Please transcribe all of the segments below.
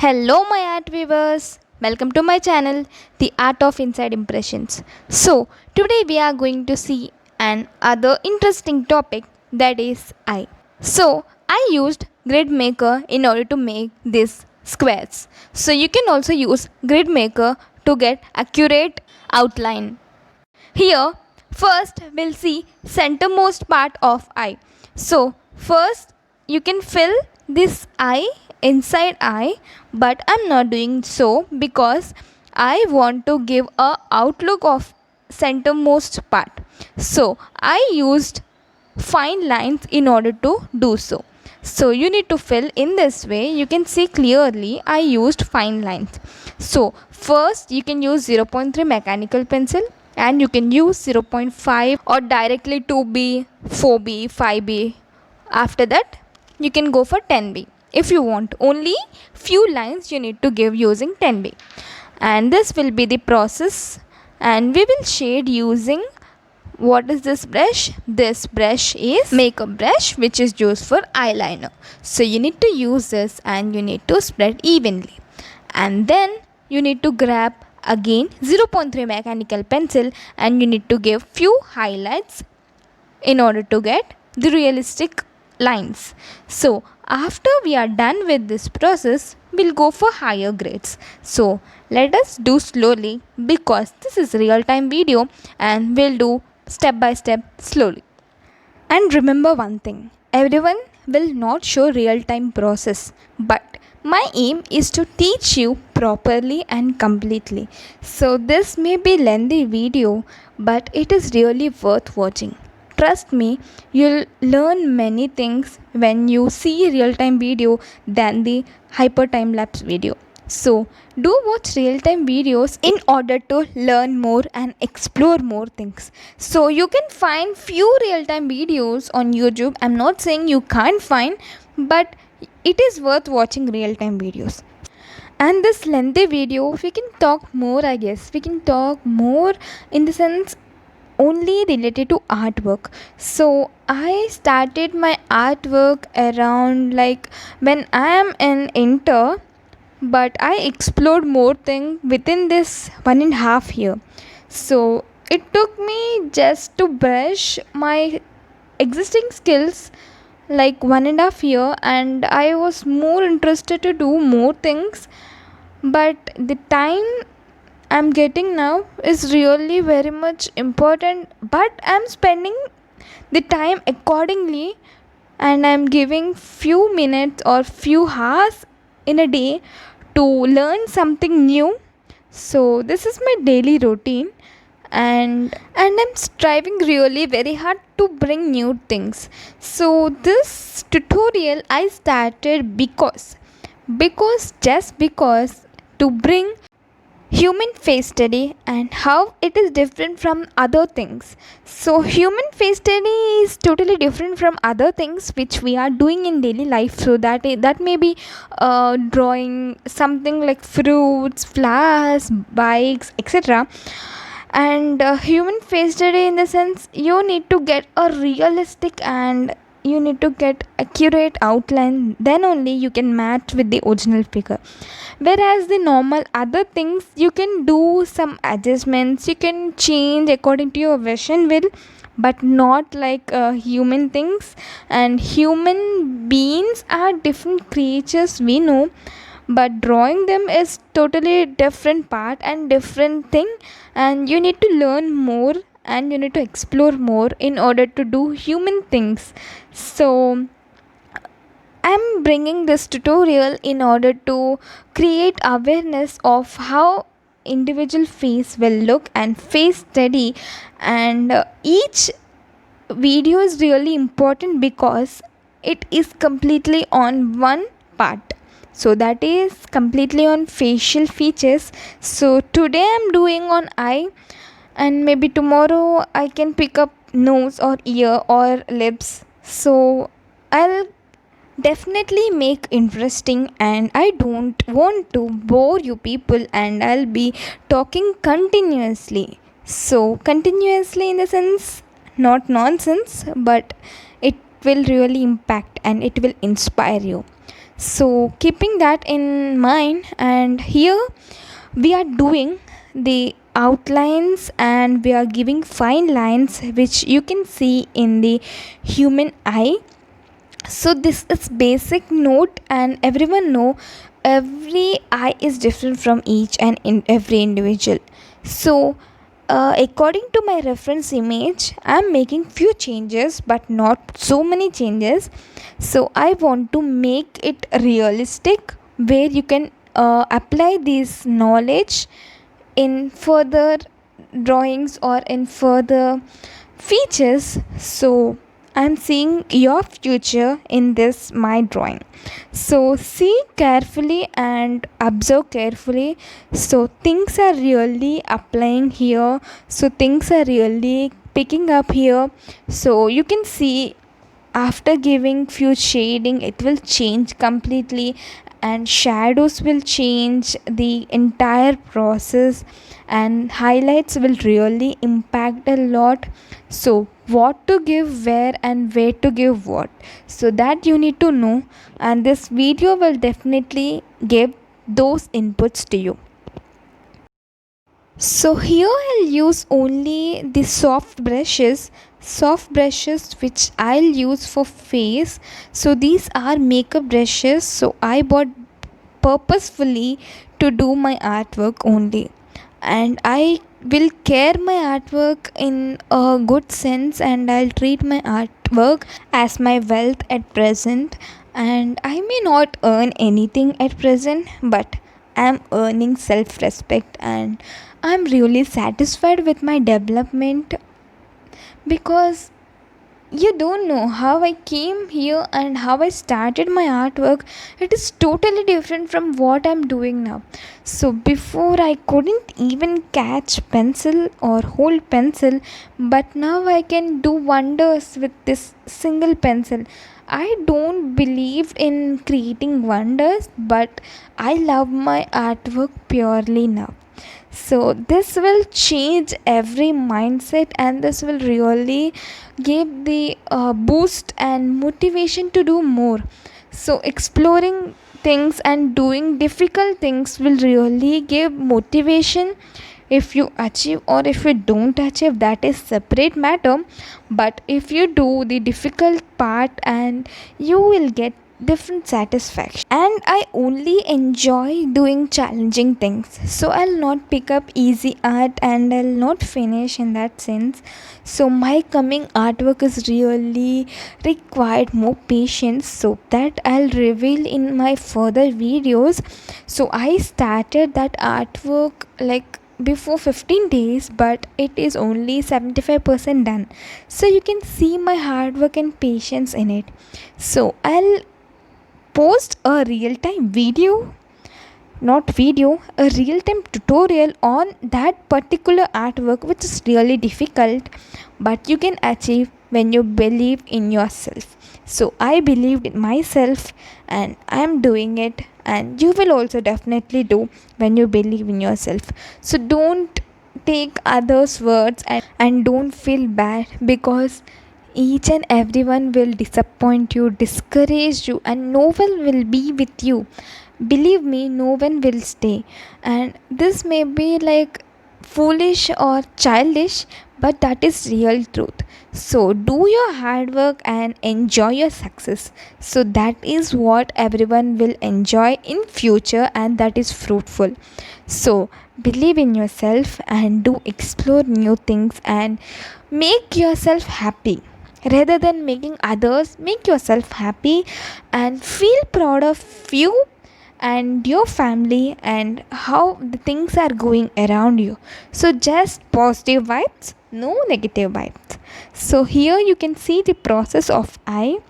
Hello, my art viewers. Welcome to my channel, The Art of Inside Impressions. So, today we are going to see an other interesting topic, that is eye. So, I used Grid Maker in order to make these squares. So, you can also use Grid Maker to get accurate outline. Here, first we'll see centermost part of eye. So, first you can fill this eye inside eye, but I'm not doing so because I want to give a outlook of centermost part. So, I used fine lines in order to do so. So you need to fill in this way. You can see clearly I used fine lines. So first you can use 0.3 mechanical pencil, and you can use 0.5 or directly 2B, 4B, 5B. After that you can go for 10B. If you want only few lines, you need to give using 10B. And this will be the process, and we will shade using what is this brush? This brush is makeup brush, which is used for eyeliner. So you need to use this and you need to spread evenly. And then you need to grab again 0.3 mechanical pencil, and you need to give few highlights in order to get the realistic lines. So after we are done with this process, we'll go for higher grades. So let us do slowly because this is real time video and we'll do step by step slowly. And remember one thing, everyone will not show real time process, but my aim is to teach you properly and completely. So this may be lengthy video, but it is really worth watching. Trust me, you'll learn many things when you see real time video than the hyper time lapse video. So do watch real time videos in order to learn more and explore more things. So you can find few real time videos on YouTube. I'm not saying you can't find, but it is worth watching real time videos. And this lengthy video, we can talk more, I guess. We can talk more in the sense only related to artwork. So I started my artwork around like when I am an inter, but I explored more things within this 1.5 year. So it took me just to brush my existing skills like 1.5 year, and I was more interested to do more things. But the time I'm getting now is really very much important, but I'm spending the time accordingly, and I'm giving few minutes or few hours in a day to learn something new. So this is my daily routine, and I'm striving really very hard to bring new things. So this tutorial I started because to bring human face study and how it is different from other things. So human face study is totally different from other things which we are doing in daily life. So that may be drawing something like fruits, flowers, bikes, etc. And human face study, in the sense you need to get a realistic and you need to get accurate outline, then only you can match with the original figure. Whereas the normal other things, you can do some adjustments, you can change according to your vision will, but not like human things. And human beings are different creatures, we know, but drawing them is totally different part and different thing, and you need to learn more and you need to explore more in order to do human things. So I'm bringing this tutorial in order to create awareness of how individual face will look and face study. And each video is really important because it is completely on one part, so that is completely on facial features. So today I'm doing on eye, and maybe tomorrow I can pick up nose or ear or lips. So I'll definitely make interesting, and I don't want to bore you people, and I'll be talking continuously. So continuously in the sense not nonsense, but it will really impact and it will inspire you. So keeping that in mind, and here we are doing the outlines and we are giving fine lines which you can see in the human eye. So this is basic note, and everyone know every eye is different from each and in every individual. So according to my reference image, I'm making few changes but not so many changes. So I want to make it realistic where you can apply this knowledge in further drawings or in further features. So I'm seeing your future in this my drawing. So see carefully and observe carefully. So things are really applying here, so things are really picking up here. So you can see after giving few shading it will change completely, and shadows will change the entire process, and highlights will really impact a lot. So what to give where and where to give what, so that you need to know, and this video will definitely give those inputs to you. So here I'll use only the soft brushes which I'll use for face. So these are makeup brushes, so I bought purposefully to do my artwork only, and I will care my artwork in a good sense, and I'll treat my artwork as my wealth at present. And I may not earn anything at present, but I'm earning self respect, and I'm really satisfied with my development, because you don't know how I came here and how I started my artwork. It is totally different from what I'm doing now. So before I couldn't even catch pencil or hold pencil, but now I can do wonders with this single pencil. I don't believe in creating wonders, but I love my artwork purely now. So this will change every mindset, and this will really give the boost and motivation to do more. So exploring things and doing difficult things will really give motivation. If you achieve or if you don't achieve, that is separate matter, but if you do the difficult part, and you will get different satisfaction. And I only enjoy doing challenging things, so I'll not pick up easy art and I'll not finish in that sense. So my coming artwork is really required more patience, so that I'll reveal in my further videos. So I started that artwork like before 15 days, but it is only 75% done. So you can see my hard work and patience in it. So I'll post a real time video, not video, a real time tutorial on that particular artwork, which is really difficult, but you can achieve when you believe in yourself. So I believed in myself and I am doing it, and you will also definitely do when you believe in yourself. So don't take others words, and don't feel bad, because each and everyone will disappoint you, discourage you, and no one will be with you. Believe me, no one will stay. And this may be like foolish or childish, but that is real truth. So do your hard work and enjoy your success. So that is what everyone will enjoy in future, and that is fruitful. So believe in yourself and do explore new things and make yourself happy. Rather than making others, make yourself happy and feel proud of you and your family and how the things are going around you. So just positive vibes, no negative vibes. So here you can see the process of I.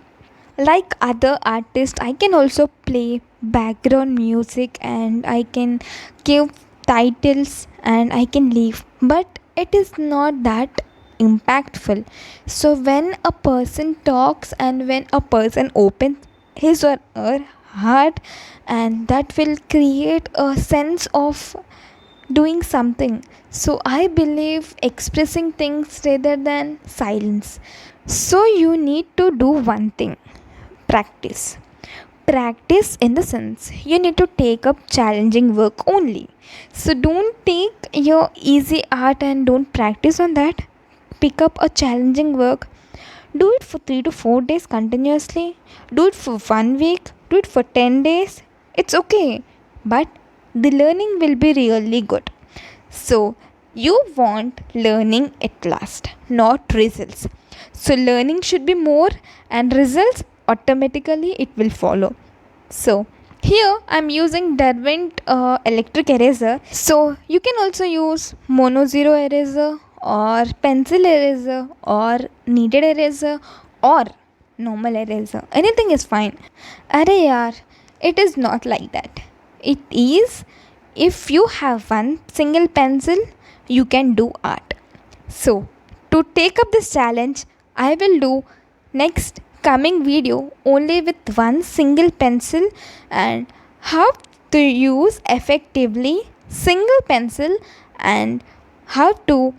Like other artists, I can also play background music and I can give titles and I can leave, but it is not that impactful. So when a person talks and when a person opens his or her heart, and that will create a sense of doing something. So I believe expressing things rather than silence. So you need to do one thing: practice. practice in the sense you need to take up challenging work only. So don't take your easy art and don't practice on that. Pick up a challenging work. Do it for 3 to 4 days continuously. Do it for 1 week. Do it for 10 days. It's okay. But the learning will be really good. So you want learning at last, not results. So learning should be more and results automatically it will follow. So here I'm using Derwent electric eraser. So you can also use mono zero eraser or pencil eraser or kneaded eraser or normal eraser. Anything is fine. Arey yaar, it is not like that. It is, if you have one single pencil, you can do art. So to take up this challenge, I will do next coming video only with one single pencil and how to use effectively single pencil and how to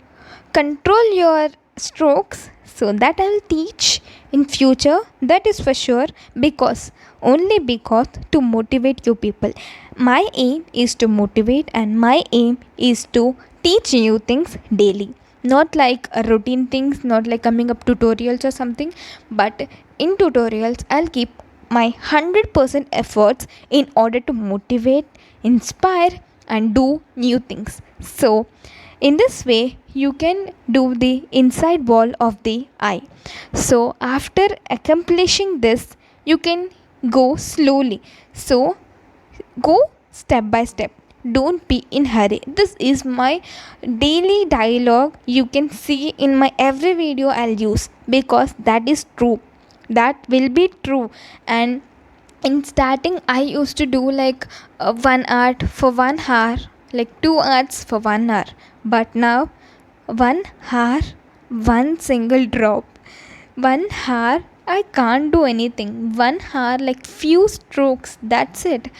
control your strokes. So that I will teach in future, that is for sure, because only because to motivate you people. My aim is to motivate and my aim is to teach you things daily, not like routine things, not like coming up tutorials or something, but in tutorials I'll keep my 100% efforts in order to motivate, inspire and do new things. So in this way you can do the inside wall of the eye. So after accomplishing this you can go slowly. So go step by step, don't be in hurry. This is my daily dialogue, you can see in my every video I'll use, because that is true, that will be true. And in starting I used to do like one art for 1 hour, like 2 arts for 1 hour, but now 1 hour, one single drop, 1 hour I can't do anything. 1 hour, like few strokes, that's it.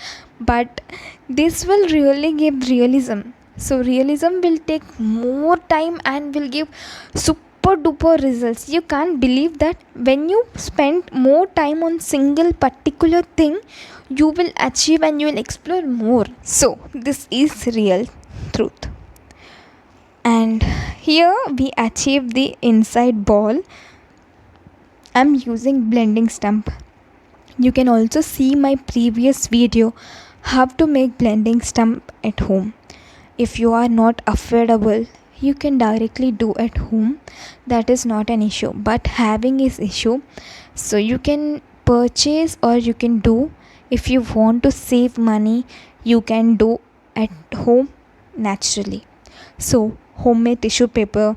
But this will really give realism. So realism will take more time and will give super duper results. You can't believe that when you spend more time on single particular thing, you will achieve and you will explore more. So this is real truth. And here we achieve the inside ball. I'm using blending stump. You can also see my previous video how to make blending stump at home. If you are not affordable, you can directly do at home. That is not an issue, but having is issue. So you can purchase or you can do. If you want to save money, you can do at home naturally. So homemade tissue paper,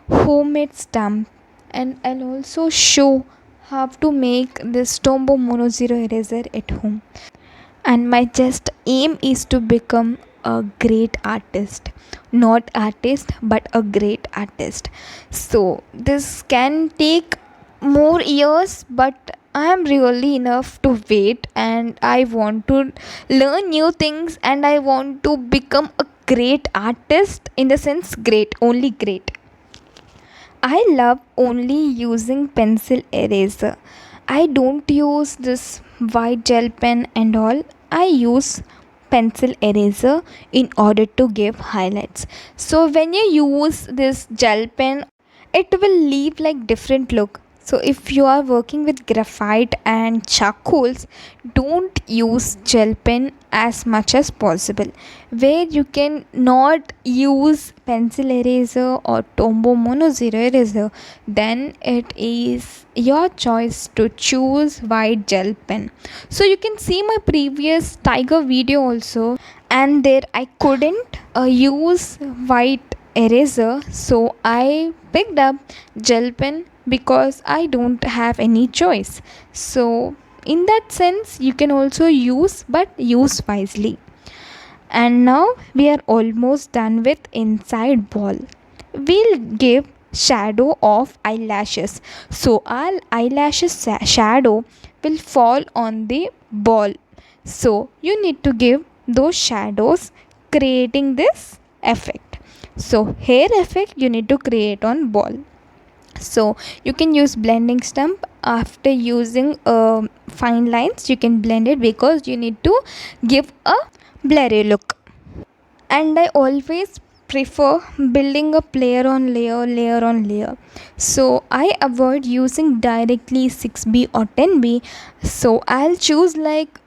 homemade stump, and I'll also show how to make this Tombow Mono Zero eraser at home. And my just aim is to become a great artist, not artist but a great artist. So this can take more years, but I am really enough to wait and I want to learn new things and I want to become a great artist, in the sense great, only great. I love only using pencil eraser. I don't use this white gel pen and all. I use pencil eraser in order to give highlights. So when you use this gel pen, it will leave like different look. So if you are working with graphite and charcoals, don't use gel pen as much as possible. Where you can not use pencil eraser or Tombow Mono Zero eraser, then it is your choice to choose white gel pen. So you can see my previous tiger video also, and there I couldn't use white eraser, so I picked up gel pen because I don't have any choice. So in that sense you can also use, but use wisely. And now we are almost done with inside ball. We'll give shadow of eyelashes. So our eyelashes shadow will fall on the ball. So you need to give those shadows, creating this effect. So hair effect you need to create on ball. So you can use blending stump. After using fine lines, you can blend it because you need to give a blurry look. And I always prefer building up layer on layer, so I avoid using directly 6b or 10b. So I'll choose like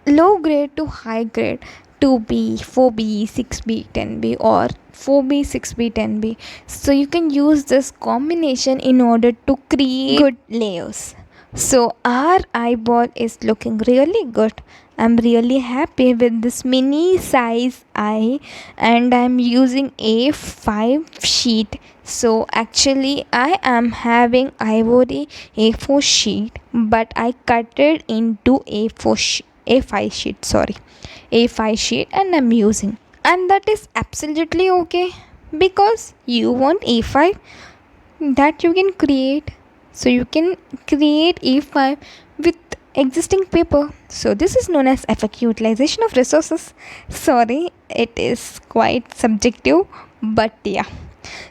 low grade to high grade, 2b, 4b, 6b, 10b, or 4b, 6b, 10b. So you can use this combination in order to create good layers. So our eyeball is looking really good. I'm really happy with this mini size eye, and I'm using A5 sheet. So actually I am having ivory A4 sheet, but I cut it into A5 sheet, A5 sheet, and I'm using, and that is absolutely okay because you want A5 that you can create. So you can create A5 with existing paper. So this is known as effective utilization of resources. Sorry, it is quite subjective, but yeah.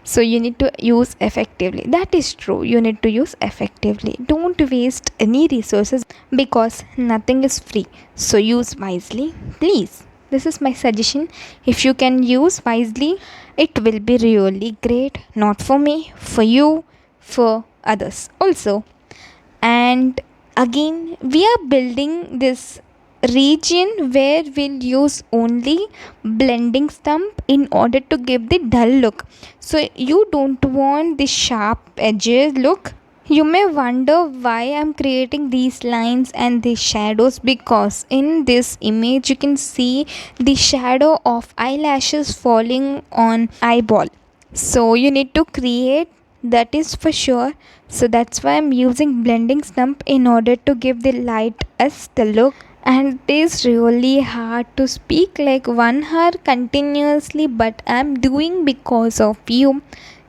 So you need to use effectively. That is true. You need to use effectively. Don't waste any resources because nothing is free. So use wisely, please. This is my suggestion. If you can use wisely, it will be really great. Not for me, for you, for others also. And again, we are building this region where we'll use only blending stump in order to give the dull look. So you don't want the sharp edges look. You may wonder why I'm creating these lines and these shadows, because in this image you can see the shadow of eyelashes falling on eyeball. So you need to create, that is for sure. So that's why I'm using blending stump in order to give the light as the look. And it is really hard to speak like 1 hour continuously, but I'm doing because of you,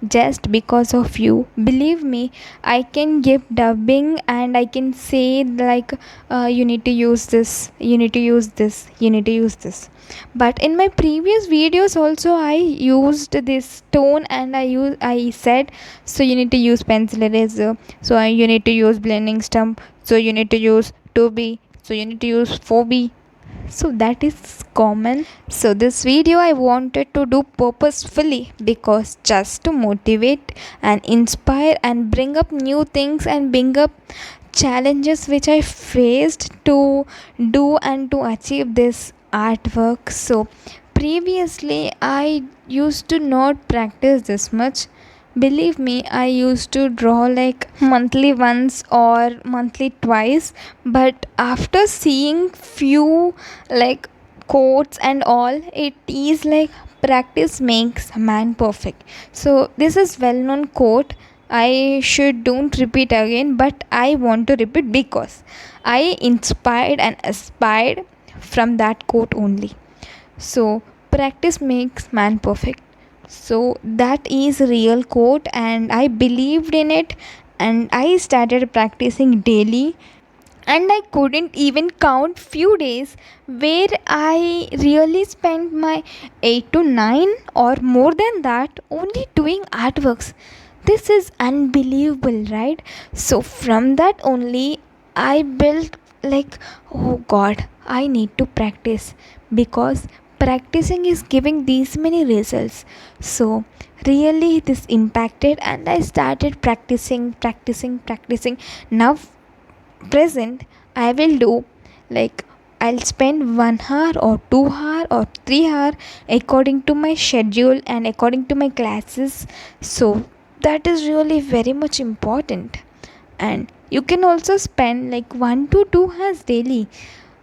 just because of you. Believe me, I can give dubbing and I can say like you need to use this, you need to use this, you need to use this. But in my previous videos also I used this tone, and I said, so you need to use pencil eraser, so you need to use blending stump, so you need to use 2b, so you need to use 4b. So that is common. So this video I wanted to do purposefully because just to motivate and inspire and bring up new things and bring up challenges which I faced to do and to achieve this artwork. So previously I used to not practice this much. Believe me, I used to draw like monthly once or monthly twice, but after seeing few like quotes and all, it is like practice makes man perfect. So this is well known quote. I should don't repeat again, but I want to repeat because I inspired and aspired from that quote only. So practice makes man perfect. So that is real quote, and I believed in it, and I started practicing daily. And I couldn't even count few days where I really spent my 8 to 9 or more than that only doing artworks. This is unbelievable, right? So from that only I built like, oh god, I need to practice because practicing is giving these many results. So really this impacted, and I started practicing. Now present I will do like, I'll spend 1 hour or 2 hour or 3 hour according to my schedule and according to my classes. So that is really very much important. And you can also spend like 1 to 2 hours daily,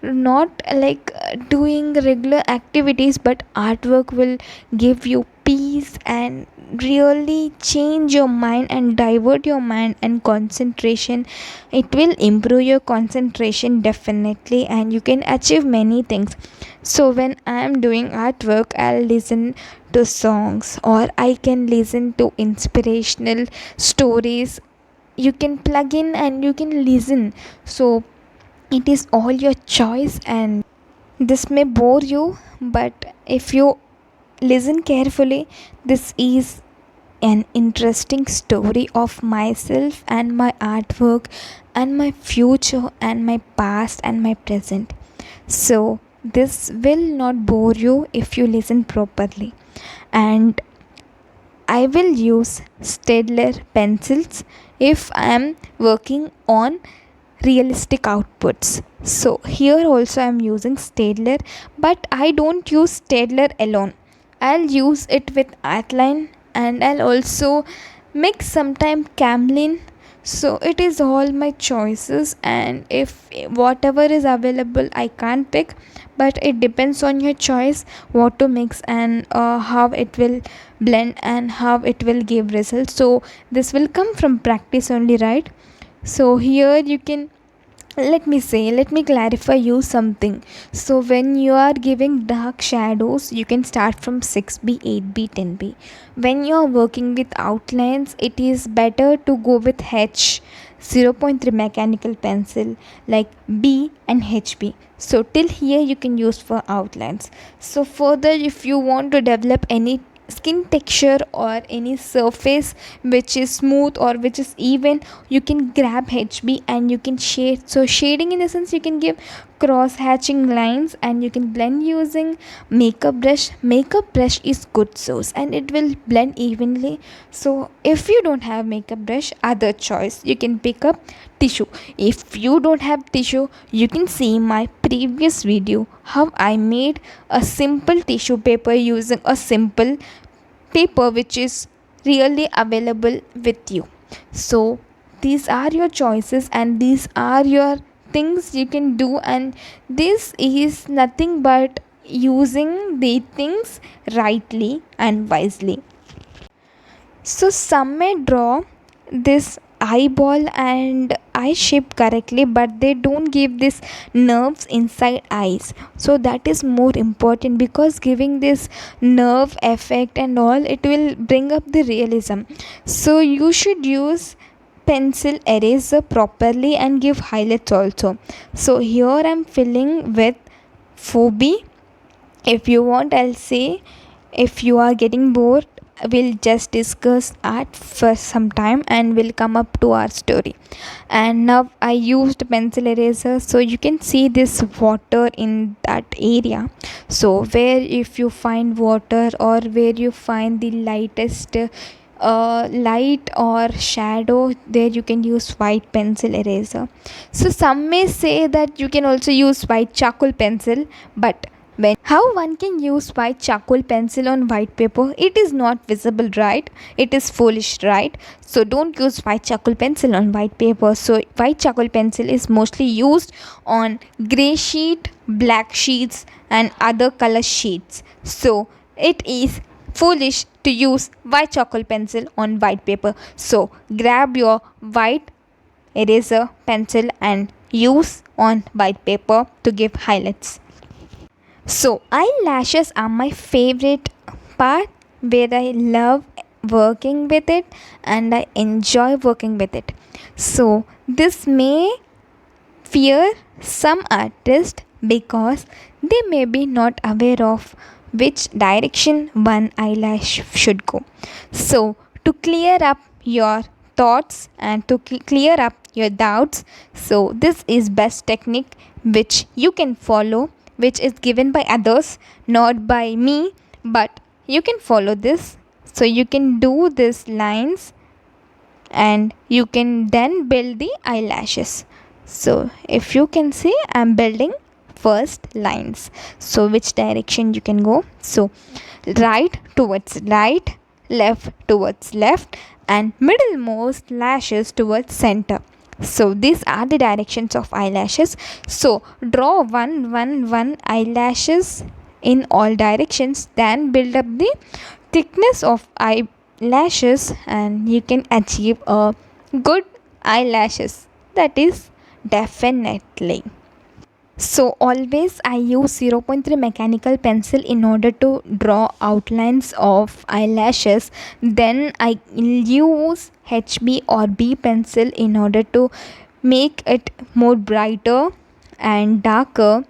not like doing regular activities, but artwork will give you peace and really change your mind and divert your mind and concentration. It will improve your concentration definitely, and you can achieve many things. So when I am doing artwork, I'll listen to songs, or I can listen to inspirational stories. You can plug in and you can listen. So it is all your choice, and this may bore you, but if you listen carefully, this is an interesting story of myself and my artwork and my future and my past and my present. So, this will not bore you if you listen properly. And I will use Staedtler pencils if I am working on realistic outputs. So here also I am using Staedtler, but I don't use Staedtler alone. I'll use it with Artline, and I'll also mix sometime Camlin. So it is all my choices, and if whatever is available I can't pick, but it depends on your choice what to mix and how it will blend and how it will give results. So this will come from practice only, right? So here you can, let me clarify you something. So when you are giving dark shadows, you can start from 6b, 8b, 10b. When you are working with outlines, it is better to go with H 0.3 mechanical pencil like B and HB. So till here you can use for outlines. So further, if you want to develop any skin texture or any surface which is smooth or which is even, you can grab HB and you can shade. So shading in the sense, you can give cross hatching lines and you can blend using makeup brush is good source and it will blend evenly. So if you don't have makeup brush, other choice, you can pick up tissue. If you don't have tissue, you can see my previous video how I made a simple tissue paper using a simple paper which is really available with you. So these are your choices and these are your things you can do, and this is nothing but using the things rightly and wisely. So some may draw this eyeball and eye shape correctly, but they don't give this nerves inside eyes. So that is more important, because giving this nerve effect and all, it will bring up the realism. So you should use pencil eraser properly and give highlights also. So here I'm filling with 4B. If you want, I'll say, if you are getting bored, we'll just discuss art for some time and we'll come up to our story. And now I used pencil eraser, so you can see this water in that area. So where if you find water or where you find the lightest light or shadow, there you can use white pencil eraser. So some may say that you can also use white charcoal pencil, but how one can use white charcoal pencil on white paper? It is not visible, right? It is foolish, right? So don't use white charcoal pencil on white paper. So white charcoal pencil is mostly used on grey sheet, black sheets and other color sheets. So it is foolish to use white charcoal pencil on white paper. So grab your white eraser pencil and use on white paper to give highlights. So eyelashes are my favorite part, where I love working with it and I enjoy working with it. So this may fear some artists because they may be not aware of which direction one eyelash should go. So to clear up your thoughts and to clear up your doubts, so this is best technique which you can follow, which is given by others, not by me, but you can follow this. So you can do these lines and you can then build the eyelashes. So if you can see, I'm building first lines. So which direction you can go? So right towards right, left towards left, and middlemost lashes towards center. So these are the directions of eyelashes. So draw one eyelashes in all directions, then build up the thickness of eyelashes and you can achieve a good eyelashes. That is definitely. So always I use 0.3 mechanical pencil in order to draw outlines of eyelashes. Then I use HB or B pencil in order to make it more brighter and darker,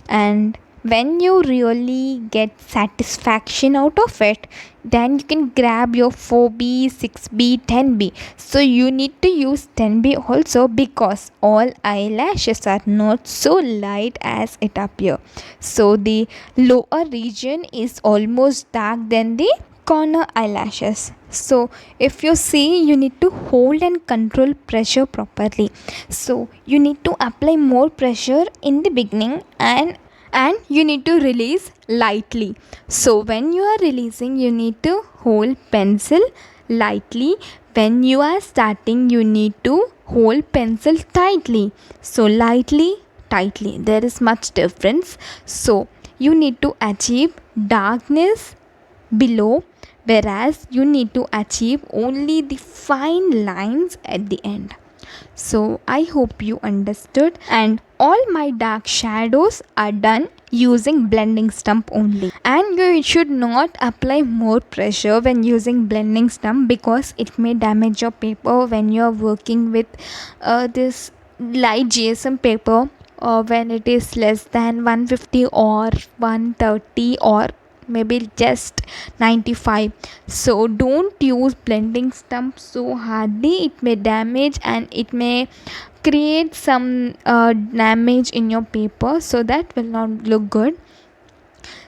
and when you really get satisfaction out of it, then you can grab your 4B, 6B, 10B. So you need to use 10B also, because all eyelashes are not so light as it appear. So the lower region is almost dark than the corner eyelashes. So if you see, you need to hold and control pressure properly. So you need to apply more pressure in the beginning, and you need to release lightly. So when you are releasing, you need to hold pencil lightly. When you are starting, you need to hold pencil tightly. So lightly, tightly, there is much difference. So you need to achieve darkness below, whereas you need to achieve only the fine lines at the end. So I hope you understood, and all my dark shadows are done using blending stump only. And you should not apply more pressure when using blending stump, because it may damage your paper when you are working with this light GSM paper, or when it is less than 150 or 130 or maybe just 95. So don't use blending stump so hardly, it may damage and it may create some damage in your paper, so that will not look good.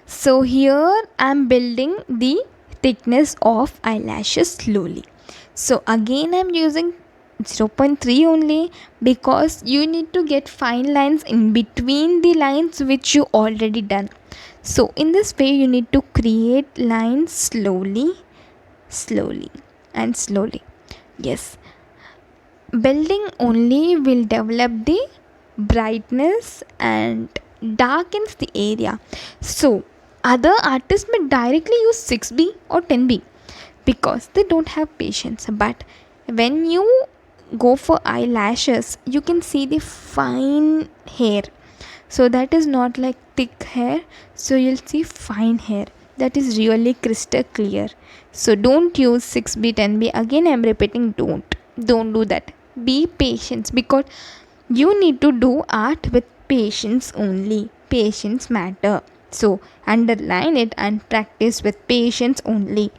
So here I'm building the thickness of eyelashes slowly. So again I'm using 0.3 only, because you need to get fine lines in between the lines which you already done. So in this way you need to create lines slowly, slowly and slowly. Yes, building only will develop the brightness and darkens the area. So other artists may directly use 6B or 10B because they don't have patience, but when you go for eyelashes, you can see the fine hair. So that is not like thick hair, so you'll see fine hair that is really crystal clear. So don't use 6B, 10B. Again I'm repeating, don't do that. Be patient, because you need to do art with patience only. Patience matter. So underline it and practice with patience only.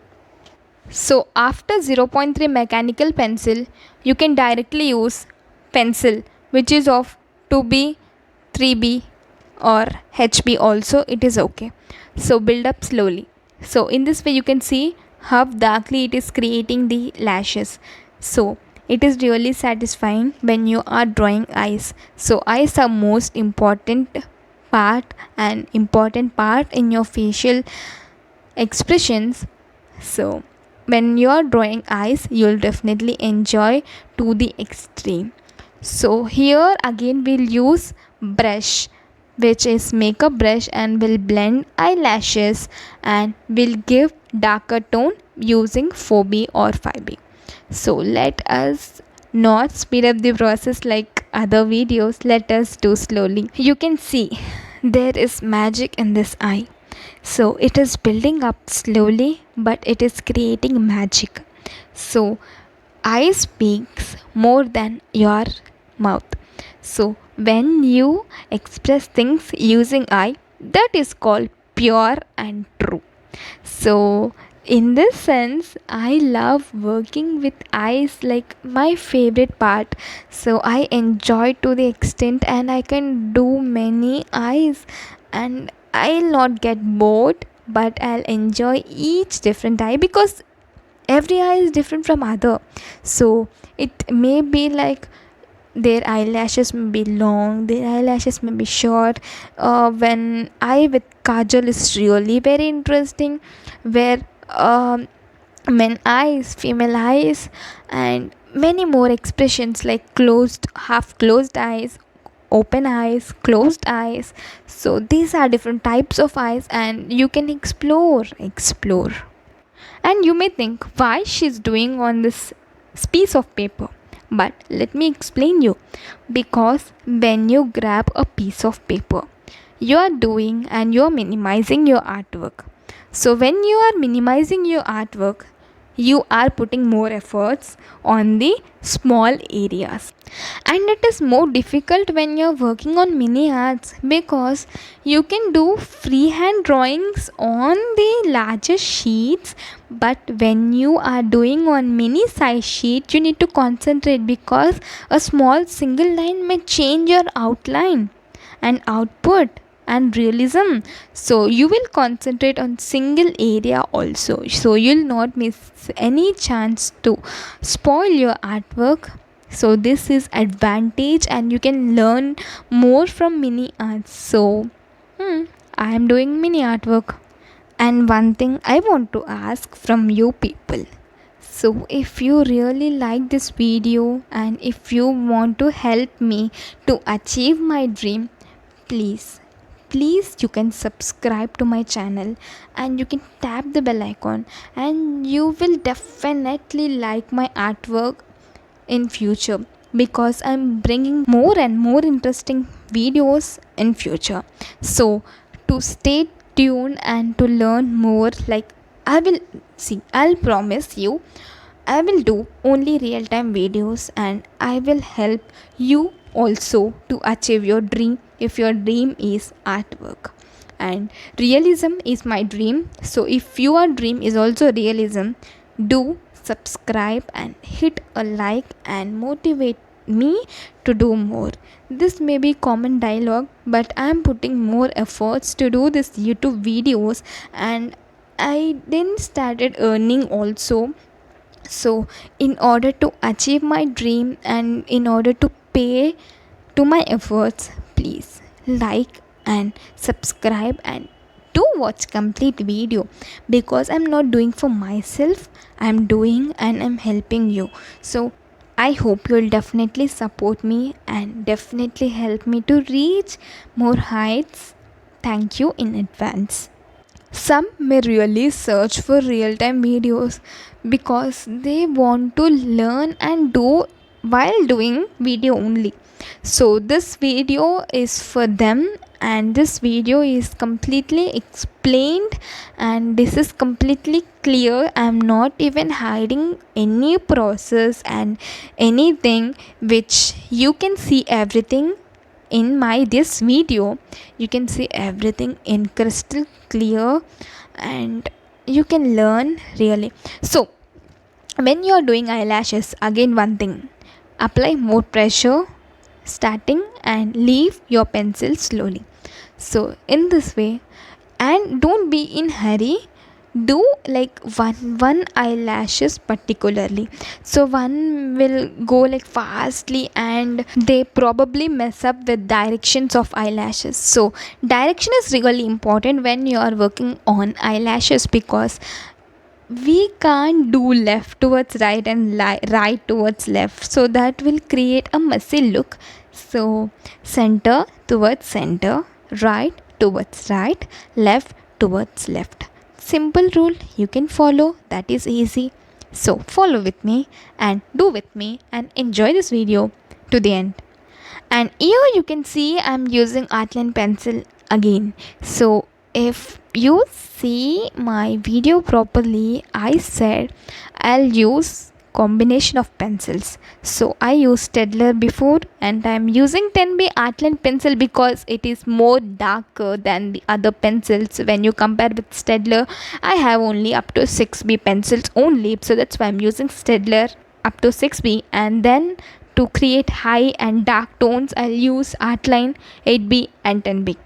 So after 0.3 mechanical pencil, you can directly use pencil which is of 2B, 3B or HB also, it is okay. So build up slowly. So in this way you can see how darkly it is creating the lashes. So it is really satisfying when you are drawing eyes. So eyes are most important part and important part in your facial expressions. So when you are drawing eyes, you'll definitely enjoy to the extreme. So here again we'll use brush, which is makeup brush, and will blend eyelashes and will give darker tone using 4B or 5B. So let us not speed up the process like other videos, let us do slowly. You can see there is magic in this eye. So it is building up slowly, but it is creating magic. So eye speaks more than your mouth. So when you express things using eye, that is called pure and true. So in this sense, I love working with eyes, like my favorite part. So I enjoy to the extent, and I can do many eyes, and I'll not get bored, but I'll enjoy each different eye, because every eye is different from other. So it may be like their eyelashes may be long, their eyelashes may be short. When eye with kajal is really very interesting, where men eyes, female eyes, and many more expressions like closed, half closed eyes, open eyes, closed eyes. So these are different types of eyes, and you can explore. And you may think why she's doing on this piece of paper, but let me explain you. Because when you grab a piece of paper, you are doing and you are minimizing your artwork. So when you are minimizing your artwork, you are putting more efforts on the small areas. And it is more difficult when you're working on mini arts, because you can do freehand drawings on the larger sheets, but when you are doing on mini size sheet, you need to concentrate, because a small single line may change your outline and output and realism. So you will concentrate on single area also, so you'll not miss any chance to spoil your artwork. So this is advantage, and you can learn more from mini arts. So I am doing mini artwork. And one thing I want to ask from you people, so if you really like this video and if you want to help me to achieve my dream, please you can subscribe to my channel, and you can tap the bell icon, and you will definitely like my artwork in future, because I'm bringing more and more interesting videos in future. So to stay tuned and to learn more, like, I'll promise you, I will do only real time videos, and I will help you also to achieve your dream, if your dream is artwork. And realism is my dream. So if your dream is also realism, do subscribe and hit a like and motivate me to do more. This may be common dialogue, but I am putting more efforts to do this YouTube videos, and I then started earning also. So in order to achieve my dream and in order to pay to my efforts, please like and subscribe and do watch complete video, because I'm not doing for myself, I'm doing and I'm helping you. So I hope you'll definitely support me and definitely help me to reach more heights. Thank you in advance. Some may really search for real time videos because they want to learn and do while doing video only. So this video is for them, and this video is completely explained, and this is completely clear. I'm not even hiding any process and anything, which you can see everything in my this video. You can see everything in crystal clear, and you can learn really. So when you are doing eyelashes, again one thing, apply more pressure starting and leave your pencil slowly. So in this way, and don't be in hurry, do like one eyelashes particularly. So one will go like fastly, and they probably mess up with directions of eyelashes. So direction is really important when you are working on eyelashes, because we can't do left towards right and right towards left, so that will create a messy look. So center towards center, right towards right, left towards left. Simple rule you can follow, that is easy. So follow with me and do with me and enjoy this video to the end. And here you can see I'm using Artline pencil again. So if you see my video properly, I said I'll use combination of pencils. So I used Staedtler before, and I'm using 10B Artline pencil because it is more darker than the other pencils. When you compare with Staedtler, I have only up to 6B pencils only, so that's why I'm using Staedtler up to 6B. And then to create high and dark tones, I'll use Artline 8B and 10B.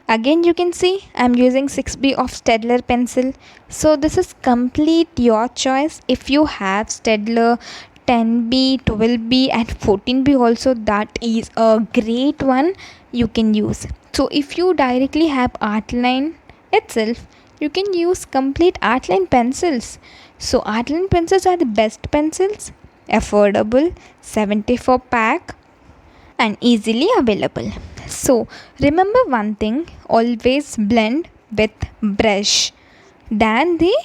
Again you can see I'm using 6B of Staedtler pencil. So this is complete your choice. If you have Staedtler 10B, 12B and 14B also, that is a great one you can use. So if you directly have Artline itself, you can use complete Artline pencils. So Artline pencils are the best pencils, affordable, 74 pack and easily available. So remember one thing, always blend with brush than the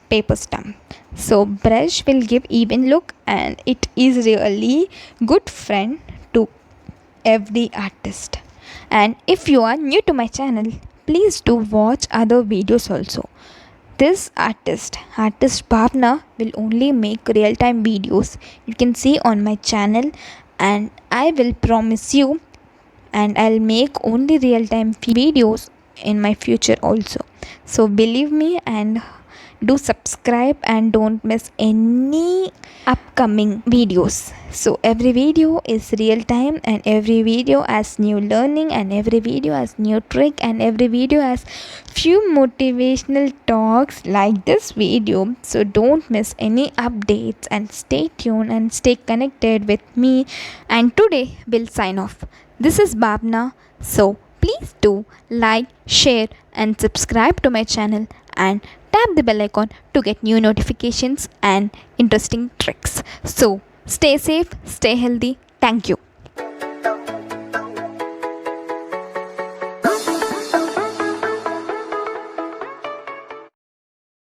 paper stamp. So brush will give even look, and it is really good friend to every artist. And if you are new to my channel, please do watch other videos also. This artist Bhavna, will only make real time videos. You can see on my channel, and I will promise you, and I'll make only real time videos in my future also. So believe me and do subscribe and don't miss any upcoming videos. So every video is real time, and every video has new learning, and every video has new trick, and every video has few motivational talks like this video. So don't miss any updates and stay tuned and stay connected with me. And today we'll sign off. This is Bhavna. So please do like, share and subscribe to my channel, and tap the bell icon to get new notifications and interesting tricks. So stay safe, stay healthy. Thank you.